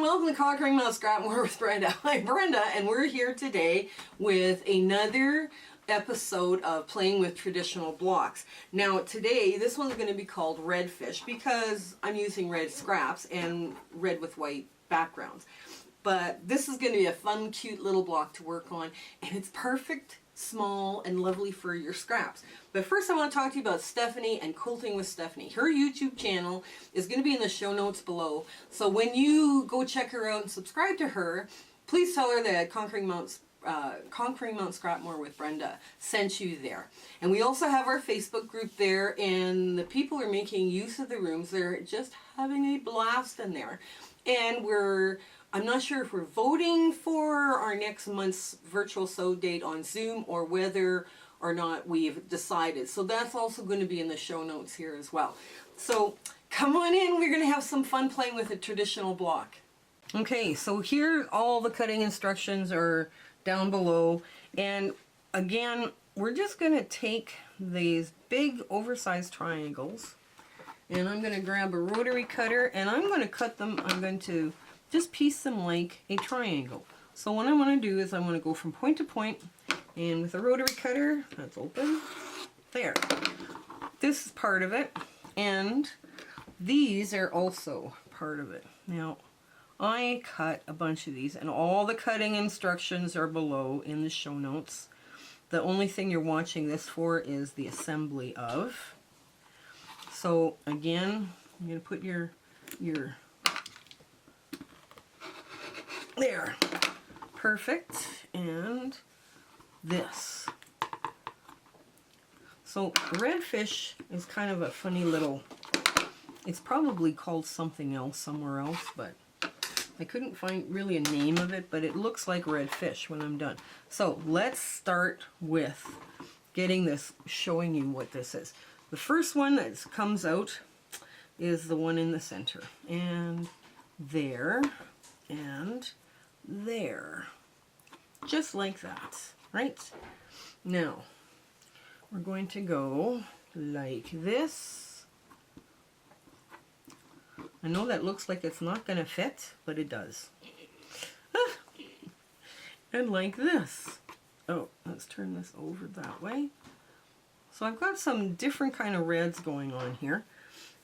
welcome to Conquering Mount Scrapmore with Brenda. I'm Brenda, and we're here today with another episode of playing with traditional blocks. Now today, this one's going to be called Redfish because I'm using red scraps and red with white backgrounds. But this is going to be a fun, cute little block to work on, and it's perfect, small, and lovely for your scraps. But first I want to talk to you about Stephanie and Quilting with Stephanie. Her YouTube channel is going to be in the show notes below. So when you go check her out and subscribe to her, please tell her that Conquering Mount Scrapmore with Brenda sent you there. And we also have our Facebook group there, and the people are making use of the rooms. They're just having a blast in there. And I'm not sure if we're voting for our next month's virtual sew date on Zoom or whether or not we've decided. So that's also going to be in the show notes here as well. So come on in, we're going to have some fun playing with a traditional block. Okay, so here all the cutting instructions are down below. And again, we're just going to take these big oversized triangles, and I'm going to grab a rotary cutter and I'm going to cut them. I'm going to just piece them like a triangle. So what I want to do is I want to go from point to point, and with a rotary cutter, that's open, there. This is part of it, and these are also part of it. Now, I cut a bunch of these, and all the cutting instructions are below in the show notes. The only thing you're watching this for is the assembly of. So again, I'm going to put your there. Perfect. And this. So redfish is kind of a funny little, it's probably called something else somewhere else, but I couldn't find really a name of it, but it looks like redfish when I'm done. So let's start with getting this, showing you what this is. The first one that comes out is the one in the center. And there, and there. Just like that, right? Now, we're going to go like this. I know that looks like it's not going to fit, but it does. And like this. Oh, let's turn this over that way. So I've got some different kind of reds going on here.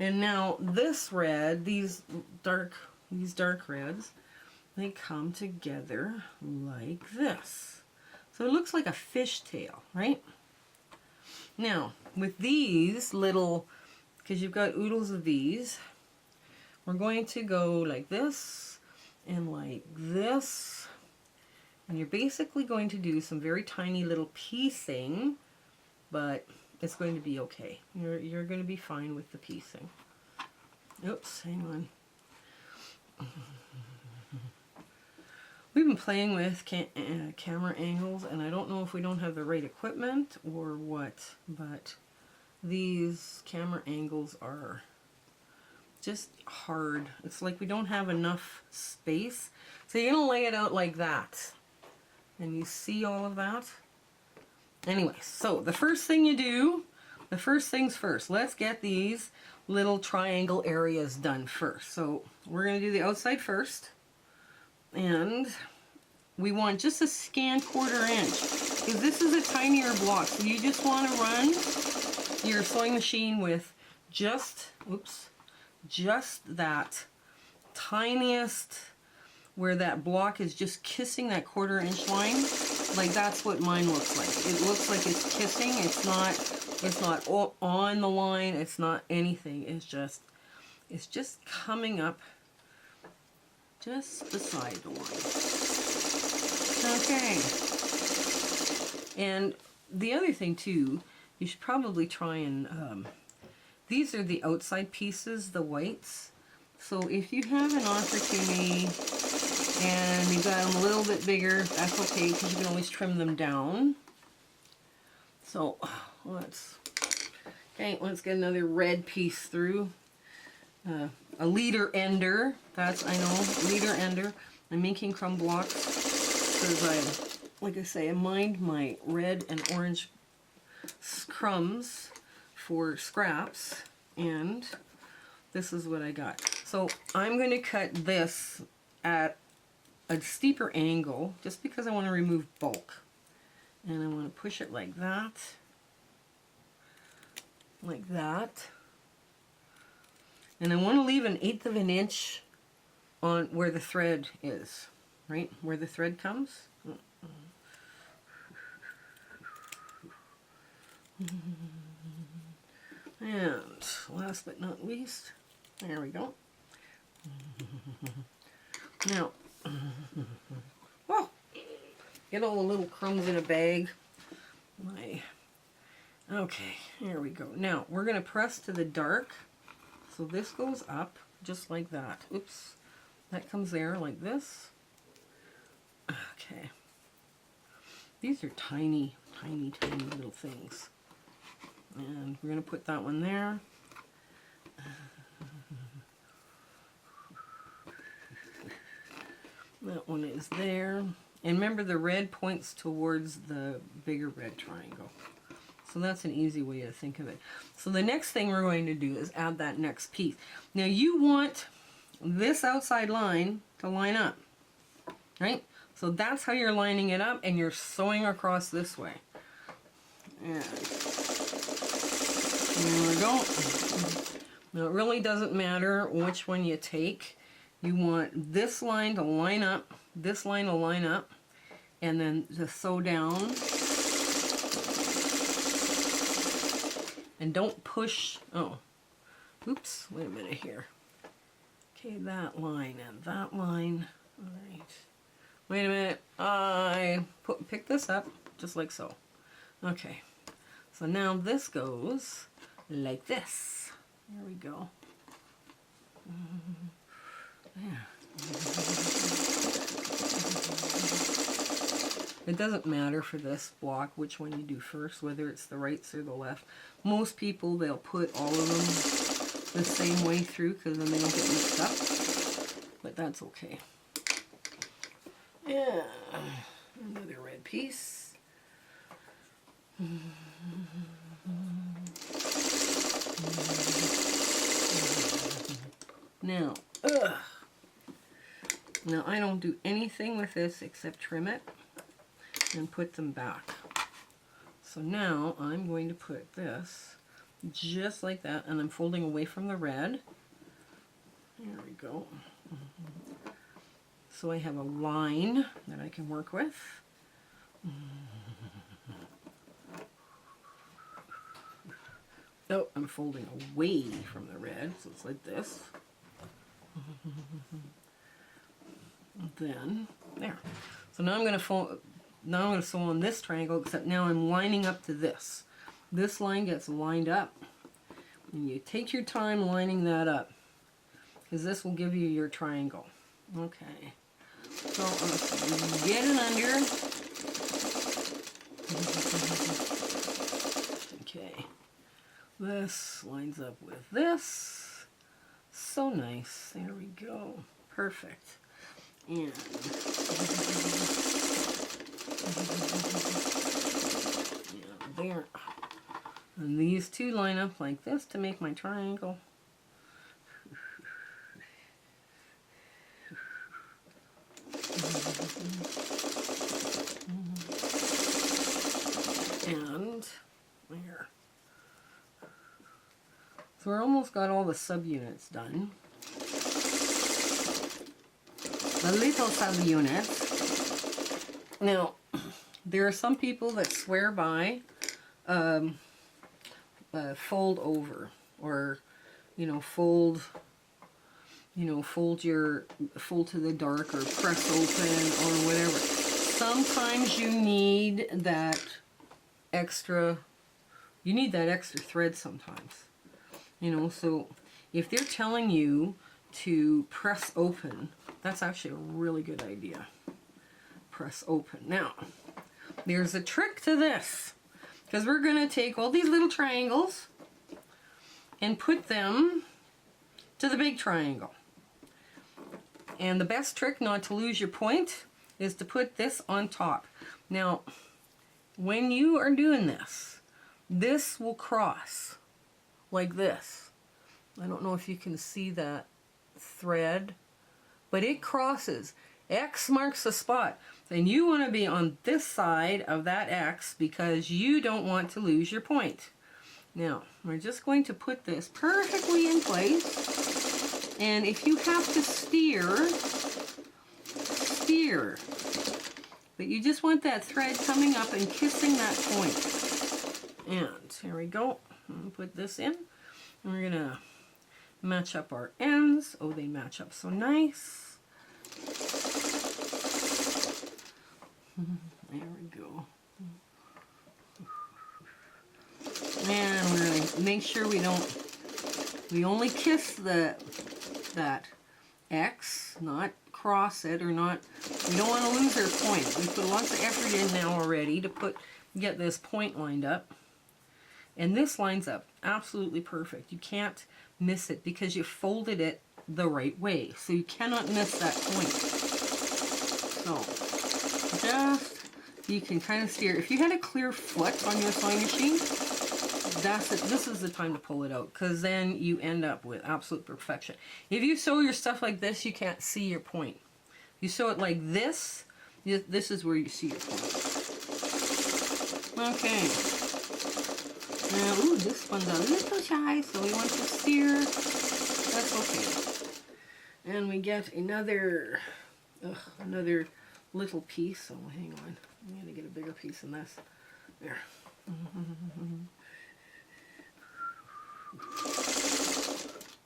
And now this red, these dark reds, they come together like this. So it looks like a fishtail, right? Now, with these little, because you've got oodles of these, we're going to go like this and like this. And you're basically going to do some very tiny little piecing, but it's going to be okay. You're going to be fine with the piecing. Oops, hang on. We've been playing with camera angles, and I don't know if we don't have the right equipment or what, but these camera angles are just hard. It's like we don't have enough space. So you're going to lay it out like that. And you see all of that? Anyway, so the first thing you do, the first things first, let's get these little triangle areas done first. So we're going to do the outside first. And we want just a scant 1/4 inch, because this is a tinier block. So you just want to run your sewing machine with just that tiniest, where that block is just kissing that 1/4 inch line. Like that's what mine looks like. It looks like it's kissing. It's not on the line. It's not anything. It's just coming up just beside the line. Okay. And the other thing too, you should probably try and, these are the outside pieces, the whites. So if you have an opportunity and you've got them a little bit bigger, that's okay, because you can always trim them down. So let's get another red piece through. A leader ender, that's, I know, leader ender. I'm making crumb blocks because like I say, I mined my red and orange crumbs for scraps, and this is what I got. So I'm going to cut this at a steeper angle just because I want to remove bulk. And I want to push it like that. Like that. And I want to leave an 1/8 of an inch on where the thread is, right? Where the thread comes. And last but not least, there we go. Now, oh, get all the little crumbs in a bag. Okay, here we go. Now, we're going to press to the dark. So this goes up just like that. Oops. That comes there like this. Okay. These are tiny, tiny, tiny little things. And we're going to put that one there. That one is there. And remember, the red points towards the bigger red triangle. So that's an easy way to think of it. So the next thing we're going to do is add that next piece. Now you want this outside line to line up, right? So that's how you're lining it up, and you're sewing across this way. And there we go. Now it really doesn't matter which one you take. You want this line to line up, this line to line up, and then to sew down. And don't push, oh, oops, wait a minute here. Okay, that line and that line. All right. Wait a minute, I pick this up just like so. Okay, so now this goes like this. There we go. There. It doesn't matter for this block which one you do first, whether it's the rights or the left. Most people, they'll put all of them the same way through because then they don't get mixed up. But that's okay. Yeah, another red piece. Now, now I don't do anything with this except trim it and put them back. So now I'm going to put this just like that, and I'm folding away from the red. There we go. So I have a line that I can work with. Oh, I'm folding away from the red, so it's like this. Then, there. So now I'm going to fold. Now I'm going to sew on this triangle, except now I'm lining up to this. This line gets lined up. And you take your time lining that up, because this will give you your triangle. Okay. So get it under. Okay. This lines up with this. So nice. There we go. Perfect. And there. And these two line up like this to make my triangle. And there. So we're almost got all the subunits done. The little subunits. Now, there are some people that swear by fold over, or fold to the dark, or press open, or whatever. Sometimes you need that extra thread sometimes. So if they're telling you to press open, that's actually a really good idea. Press open. Now, there's a trick to this, because we're going to take all these little triangles and put them to the big triangle. And the best trick not to lose your point is to put this on top. Now, when you are doing this, this will cross like this. I don't know if you can see that thread but it crosses. X marks the spot. And you want to be on this side of that X because you don't want to lose your point. Now, we're just going to put this perfectly in place. And if you have to steer, steer. But you just want that thread coming up and kissing that point. And here we go. Put this in. And we're going to match up our ends. Oh, they match up so nice. There we go. And we're going to make sure we only kiss that X, not cross it, or not, we don't want to lose our point. We put lots of effort in now already to get this point lined up. And this lines up absolutely perfect. You can't miss it because you folded it the right way. So you cannot miss that point. So just, you can kind of steer. If you had a clear foot on your sewing machine, that's it. This is the time to pull it out, because then you end up with absolute perfection. If you sew your stuff like this, you can't see your point. You sew it like this, this is where you see your point. Okay. Now, ooh, this one's a little shy, so we want to steer. That's okay. And we get another little piece. Oh, hang on. I'm going to get a bigger piece than this. There.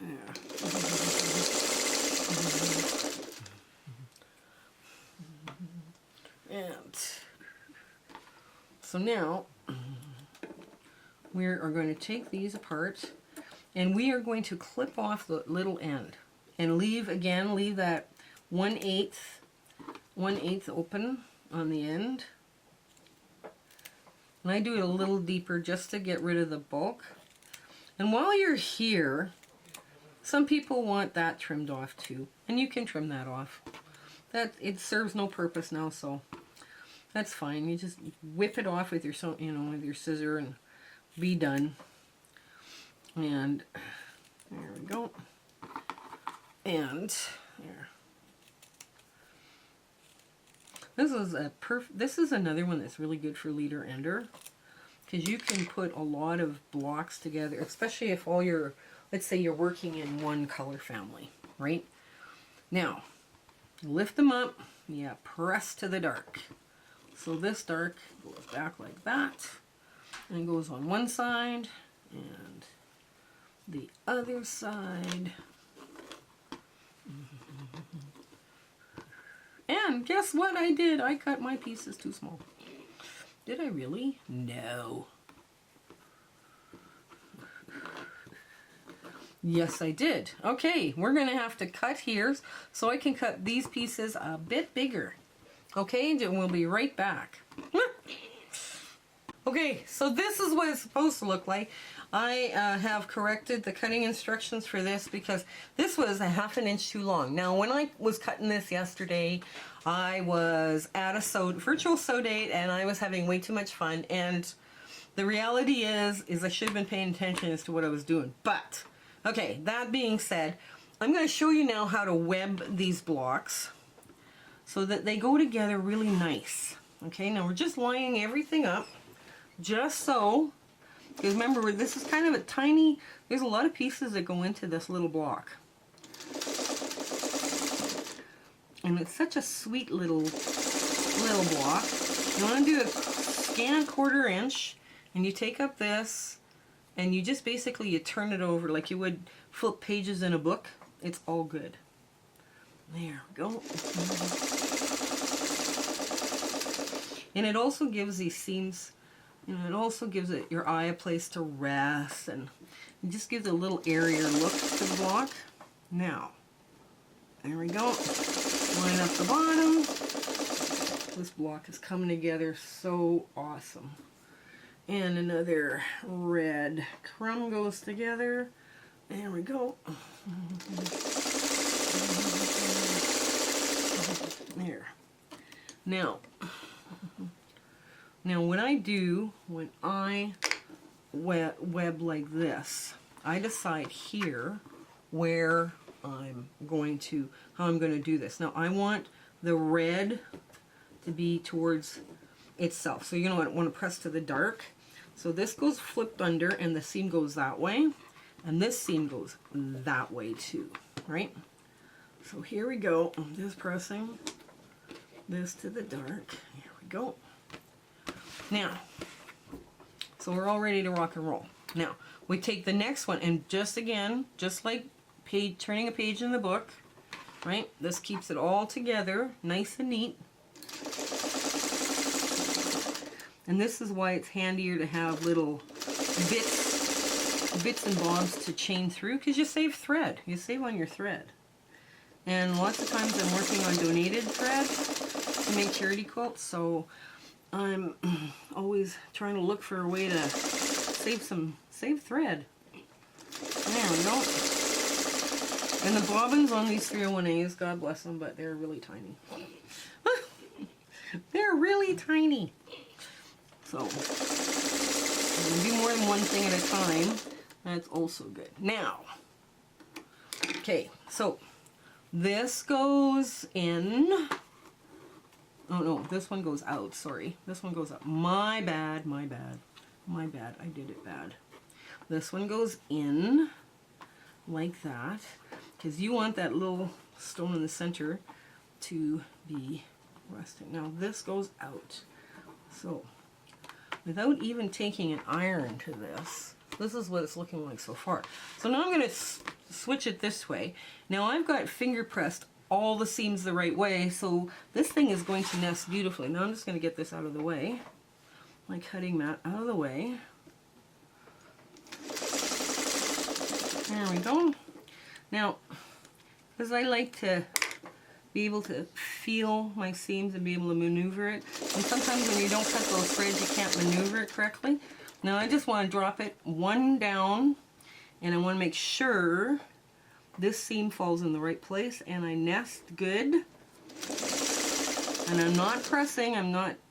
There. And so now we are going to take these apart, and we are going to clip off the little end and leave that 1/8 open on the end. And I do it a little deeper just to get rid of the bulk. And while you're here, some people want that trimmed off too, and you can trim that off. It serves no purpose now, so that's fine. You just whip it off with your with your scissor and be done. And there we go. And there. This is another one that's really good for leader ender, because you can put a lot of blocks together, especially if let's say you're working in one color family, right? Now, lift them up, yeah, press to the dark. So this dark goes back like that, and goes on one side, and the other side. And guess what I did? I cut my pieces too small. Did I really? No. Yes, I did. Okay, we're going to have to cut here so I can cut these pieces a bit bigger. Okay, and we'll be right back. Okay, so this is what it's supposed to look like. I have corrected the cutting instructions for this because this was a 1/2 inch too long. Now, when I was cutting this yesterday, I was at a virtual sew date, and I was having way too much fun. And the reality is I should have been paying attention as to what I was doing. But, okay, that being said, I'm going to show you now how to web these blocks so that they go together really nice. Okay, now we're just lining everything up, just so. Because remember, this is kind of a tiny, there's a lot of pieces that go into this little block. And it's such a sweet little block. You want to do a scant 1/4 inch, and you take up this, and you just basically, you turn it over like you would flip pages in a book. It's all good. There we go. And it also gives these seams, it also gives your eye a place to rest, and it just gives a little airier look to the block. Now, there we go. Line up the bottom. This block is coming together so awesome. And another red crumb goes together. There we go. There. Now what I do when I web like this, I decide here where how I'm going to do this. Now I want the red to be towards itself. So you know what, I want to press to the dark. So this goes flipped under and the seam goes that way. And this seam goes that way too, right? So here we go. I'm just pressing this to the dark. Here we go. Now, so we're all ready to rock and roll. Now, we take the next one and just like turning a page in the book, right? This keeps it all together, nice and neat. And this is why it's handier to have little bits and bobs to chain through, because you save thread. You save on your thread. And lots of times I'm working on donated thread to make charity quilts, so I'm always trying to look for a way to save thread. There we go. And the bobbins on these 301As, God bless them, but they're really tiny. They're really tiny. So, I'm going to do more than one thing at a time. That's also good. Now, okay, so this goes in. Oh no, this one goes out, sorry. This one goes up. My bad. I did it bad. This one goes in like that, because you want that little stone in the center to be resting. Now this goes out. So, without even taking an iron to this, this is what it's looking like so far. So now I'm going to switch it this way. Now I've got finger pressed all the seams the right way, so this thing is going to nest beautifully. Now I'm just going to get this out of the way. My cutting mat out of the way. There we go. Now, because I like to be able to feel my seams and be able to maneuver it, and sometimes when you don't cut those threads you can't maneuver it correctly. Now I just want to drop it one down, and I want to make sure this seam falls in the right place and I nest good. And I'm not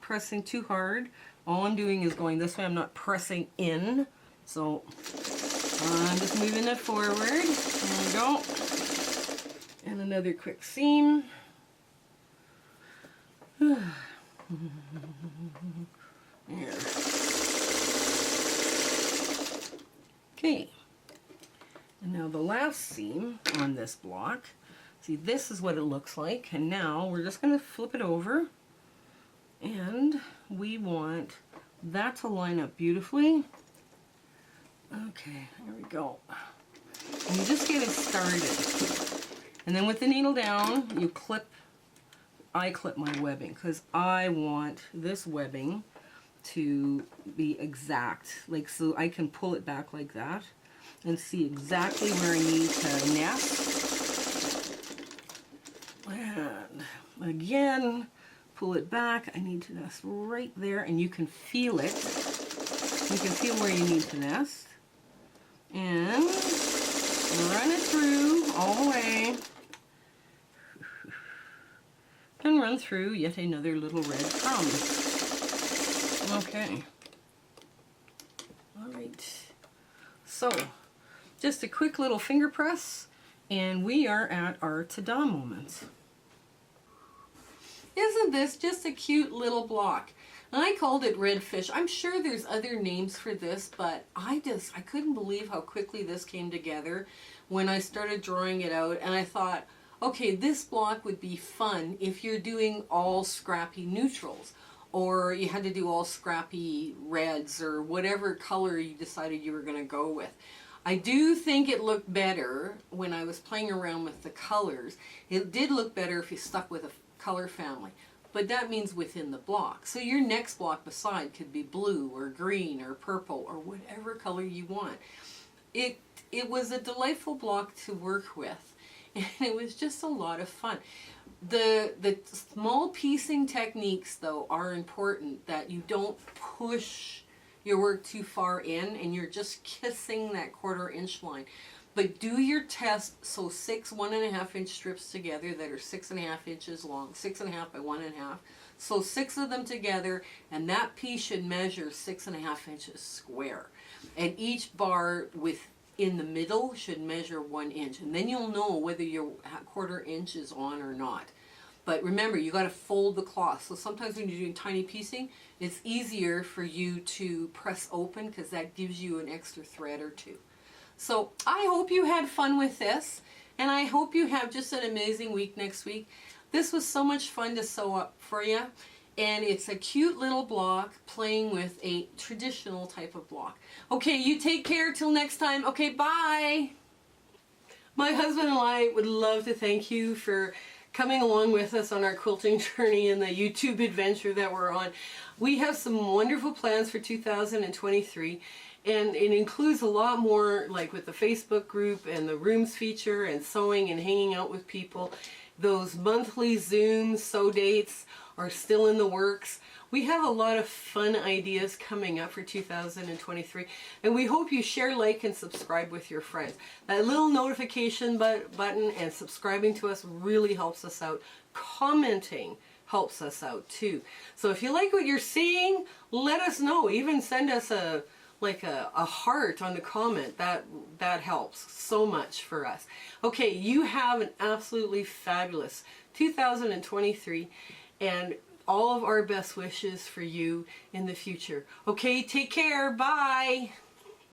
pressing too hard. All I'm doing is going this way. I'm not pressing in. So I'm just moving it forward. There we go. And another quick seam. There. Okay. And now the last seam on this block. See, this is what it looks like. And now we're just going to flip it over. And we want that to line up beautifully. Okay, there we go. And you just get it started. And then with the needle down, you clip, I clip my webbing, because I want this webbing to be exact. Like, so I can pull it back like that and see exactly where I need to nest. And again, pull it back. I need to nest right there, and you can feel it. You can feel where you need to nest. And run it through all the way. And run through yet another little red crumb. Okay. All right. So, just a quick little finger press, and we are at our ta-da moment. Isn't this just a cute little block? And I called it redfish. I'm sure there's other names for this, but I couldn't believe how quickly this came together when I started drawing it out. And I thought, okay, this block would be fun if you're doing all scrappy neutrals, or you had to do all scrappy reds, or whatever color you decided you were going to go with. I do think it looked better when I was playing around with the colors. It did look better if you stuck with a color family. But that means within the block. So your next block beside could be blue or green or purple or whatever color you want. It was a delightful block to work with, and it was just a lot of fun. The small piecing techniques, though, are important, that you don't push your work too far in and you're just kissing that 1/4 inch line. But do your test, so 6 1.5 inch strips together that are 6.5 inches long, 6.5 by 1.5. So 6 of them together, and that piece should measure 6.5 inches square. And each bar with in the middle should measure 1 inch, and then you'll know whether your 1/4 inch is on or not. But remember, you got to fold the cloth. So sometimes when you're doing tiny piecing, it's easier for you to press open because that gives you an extra thread or two. So I hope you had fun with this, and I hope you have just an amazing week next week. This was so much fun to sew up for you, and it's a cute little block playing with a traditional type of block. Okay, you take care till next time. Okay, bye. My husband and I would love to thank you for coming along with us on our quilting journey and the YouTube adventure that we're on. We have some wonderful plans for 2023, and it includes a lot more, like with the Facebook group and the rooms feature and sewing and hanging out with people. Those monthly Zoom sew dates are still in the works. We have a lot of fun ideas coming up for 2023, and we hope you share, like, and subscribe with your friends. That little notification button and subscribing to us really helps us out. Commenting helps us out too. So if you like what you're seeing, let us know. Even send us a heart on the comment. That helps so much for us. Okay, you have an absolutely fabulous 2023, and all of our best wishes for you in the future. Okay, take care. Bye.